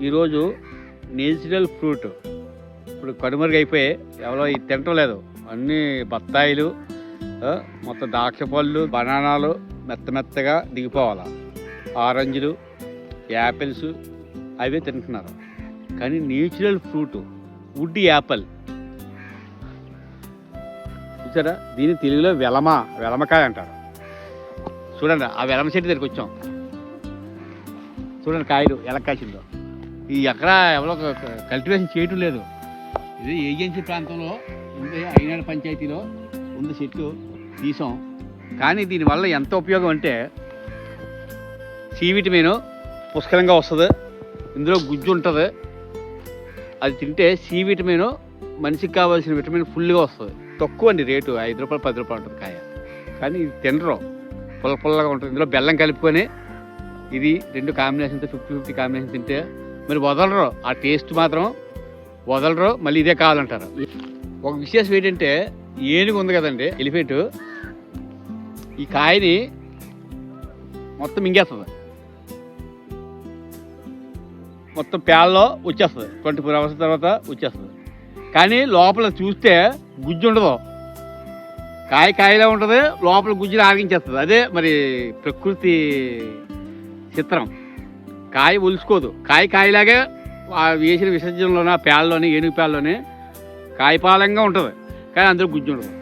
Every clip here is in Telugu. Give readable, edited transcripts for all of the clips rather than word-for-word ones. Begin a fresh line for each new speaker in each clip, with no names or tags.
ఈరోజు నేచురల్ ఫ్రూట్ ఇప్పుడు కనుమరుగైపోయి ఎవరో ఇది తినటం లేదు. అన్నీ బత్తాయిలు, మొత్తం ద్రాక్ష పళ్ళు, బనానాలు మెత్తగా దిగిపోవాలి. ఆరెంజ్లు, యాపిల్స్ అవే తింటున్నారు. కానీ నేచురల్ ఫ్రూట్ వుడ్ యాపిల్ చూసారా, దీని తెలుగులో వెలమకాయ అంటారు. చూడండి, ఆ వెలమ చెట్టు దగ్గరికి వచ్చాం. చూడండి కాయలు ఎలా కాసిందో. ఈ ఎక్కడ ఎవరో కల్టివేషన్ చేయటం లేదు. ఇది ఏజెన్సీ ప్రాంతంలో ఉంది, అయినాడు పంచాయతీలో ఉంది చెట్టు తీసాం. కానీ దీనివల్ల ఎంత ఉపయోగం అంటే సి విటమిన్ పుష్కలంగా వస్తుంది, ఇందులో గుజ్జు ఉంటుంది. అది తింటే సి విటమిన్ మనిషికి కావాల్సిన విటమిన్ ఫుల్గా వస్తుంది. తక్కువ అండి రేటు, 5 రూపాయలు 10 రూపాయలు ఉంటుంది కాయ. కానీ ఇది తినరు, పుల్లగా ఉంటుంది. ఇందులో బెల్లం కలుపుకొని ఇది 2 కాంబినేషన్తో 50-50 కాంబినేషన్ తింటే మరి వదలరు. ఆ టేస్ట్ మాత్రం వదలరు, మళ్ళీ ఇదే కావాలంటారు. ఒక విశేషం ఏంటంటే ఏనుగు ఉంది కదండి, ఎలిఫెంట్, ఈ కాయని మొత్తం మింగేస్తుంది. మొత్తం పేళ్ళలో వచ్చేస్తుంది, 24 hours తర్వాత వచ్చేస్తుంది. కానీ లోపల చూస్తే గుజ్జు ఉండదు. కాయలా ఉంటుంది, లోపల గుజ్జుని ఆరగించేస్తుంది. అదే మరి ప్రకృతి చిత్రం. కాయ ఒలుసుకోదు, కాయలాగే వేసిన విసర్జనలోనే పేళ్ళలోనే, ఏనుగు పేళ్ళలోనే కాయపాలంగా ఉంటుంది. కానీ అందులో గుజ్జు ఉండదు.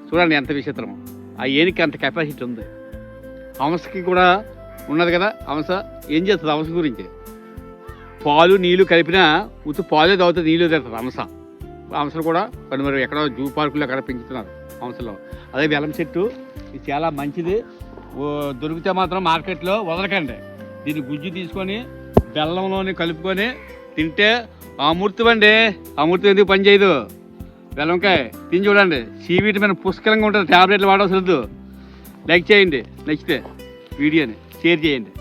చూడండి ఎంత విచిత్రమో. ఆ ఏనుగుకి అంత కెపాసిటీ ఉంది. హంసకి కూడా ఉన్నది కదా. హంస ఏం చేస్తుంది? హంస గురించి పాలు నీళ్ళు కలిపినా ఉత్తు పాలే తాగుతుంది, నీళ్ళు తాగుతుంది హంస. హంసలు కూడా మరి ఎక్కడో జూ పార్కులు అక్కడ పెంచుతున్నారు హంసలో. అదే బెల్లం చెట్టు, ఇది చాలా మంచిది. దొరికితే మాత్రం మార్కెట్లో వదలకండి. దీన్ని గుజ్జు తీసుకొని బెల్లంలోని కలుపుకొని తింటే అమృతం అండి. అమృతం ఎందుకు పని చేయదు? బెల్లంకాయ తిని చూడండి, సి విటమిన్ పుష్కలంగా ఉంటుంది. ట్యాబ్లెట్లు వాడవసరద్దు. లైక్ చేయండి, నచ్చితే వీడియోని షేర్ చేయండి.